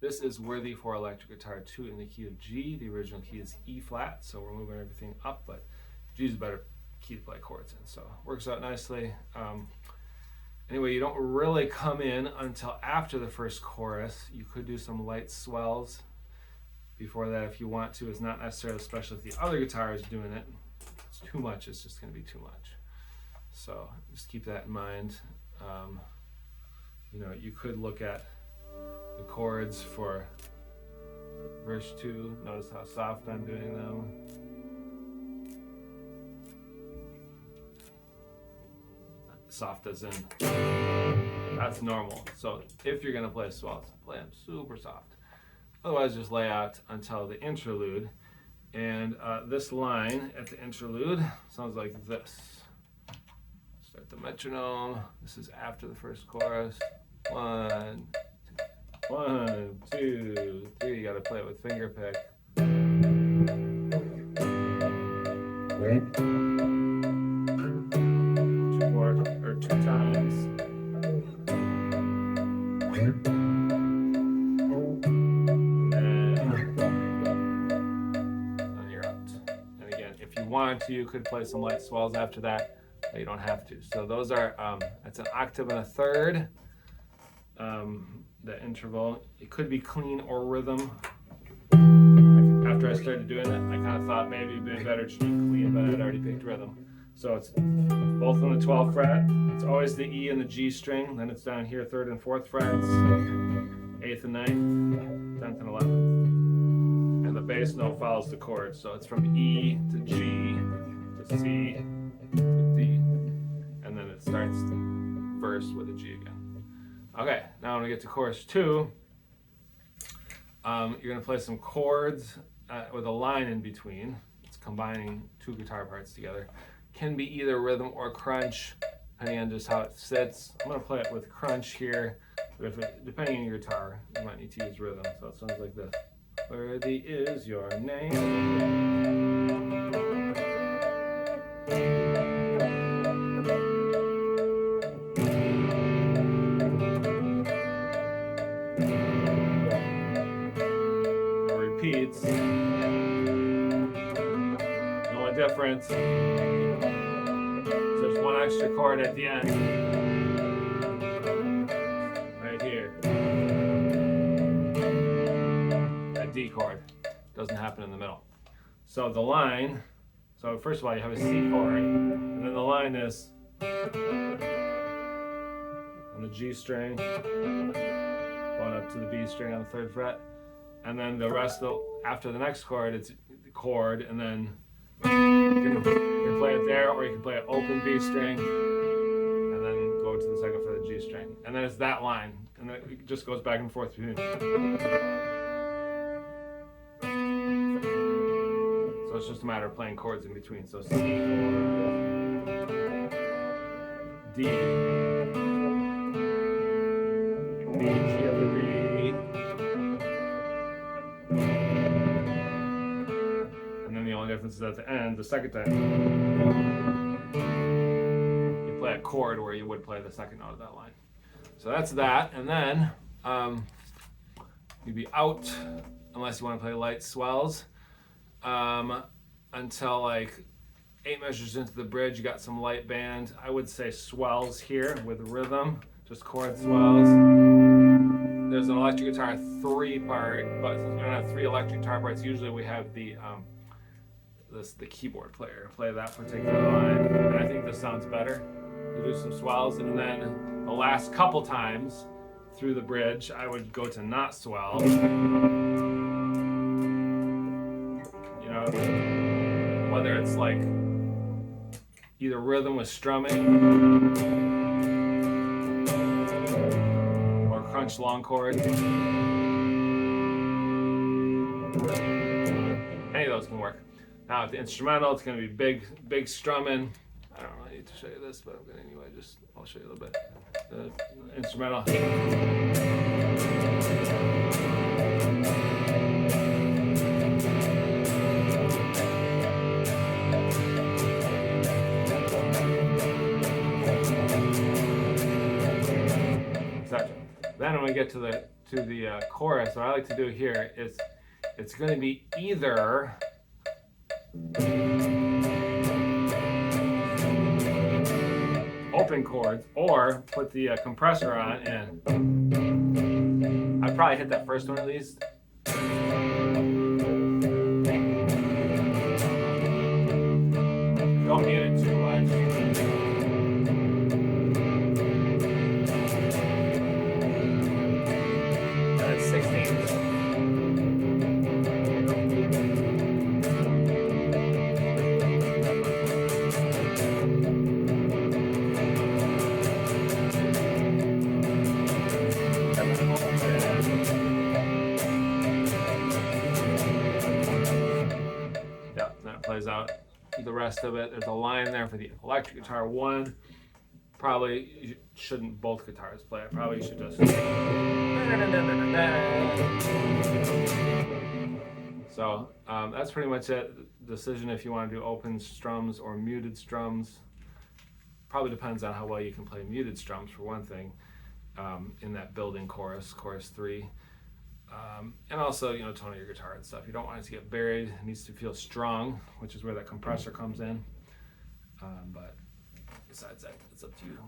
This is Worthy for Electric Guitar 2 in the key of G. The original key is E flat, so we're moving everything up, but G is a better key to play chords in, so it works out nicely. Anyway, you don't really come in until after the first chorus. You could do some light swells before that if you want to. It's not necessarily, especially if the other guitar is doing it. It's too much, it's just going to be too much. So just keep that in mind. You could look at the chords for verse 2. Notice how soft I'm doing them. Soft as in, that's normal. So if you're gonna play swells, play them super soft. Otherwise, just lay out until the interlude. And this line at the interlude sounds like this. Start the metronome. This is after the first chorus. 1, 2, 3. You gotta play it with finger pick. Two times. And you're out. And again, if you wanted to, you could play some light swells after that, but you don't have to. So those are, that's an octave and a third. The interval, it could be clean or rhythm. After I started doing it, I kind of thought maybe it'd be better to do clean, but I'd already picked rhythm. So it's both on the 12th fret. It's always the E and the G string. Then it's down here, 3rd and 4th frets, 8th and 9th, 10th and 11th. And the bass note follows the chord. So it's from E to G to C to D. And then it starts the verse with a G again. Okay, now when we get to chorus 2, you're going to play some chords with a line in between. It's combining two guitar parts together. Can be either rhythm or crunch, depending on just how it sits. I'm going to play it with crunch here, but depending on your guitar, you might need to use rhythm. So it sounds like this. Worthy is your name. It repeats. The only difference. There's one extra chord at the end, right here. That D chord doesn't happen in the middle. So the line, so first of all you have a C chord, and then the line is on the G string, going up to the B string on the 3rd fret, and then the rest of after the next chord, it's the chord, and then you can play it there, or you can play an open B string and then go to the 2nd fret of the G string. And then it's that line, and then it just goes back and forth between. So it's just a matter of playing chords in between. So C, 4, D, B, G of the B. Difference is at the end, the second time, you play a chord where you would play the second note of that line. So that's that, and then you'd be out, unless you want to play light swells, until like 8 measures into the bridge. You got some light band. I would say swells here with rhythm, just chord swells. There's an electric guitar 3-part, but since we don't have 3 electric guitar parts, usually we have the keyboard player play that particular line, and I think this sounds better. You do some swells, and then the last couple times through the bridge I would go to not swell. Whether it's like either rhythm with strumming or crunch long chord. Any of those can work. Now with the instrumental, it's going to be big strumming. I don't really need to show you this, but I'm going to anyway. I'll show you a little bit. The instrumental. Then when we get to the to the chorus, what I like to do here is it's going to be either open chords or put the compressor on, and I probably hit that first one at least. Don't mute it too much. And then 16th. Yeah, that plays out the rest of it. There's a line there for the electric guitar 1. Probably you shouldn't both guitars play. I probably should just. So that's pretty much it. Decision if you want to do open strums or muted strums. Probably depends on how well you can play muted strums for one thing. In that building chorus 3. And also, you know, tone your guitar and stuff. You don't want it to get buried. It needs to feel strong, which is where that compressor comes in. But besides that, it's up to you.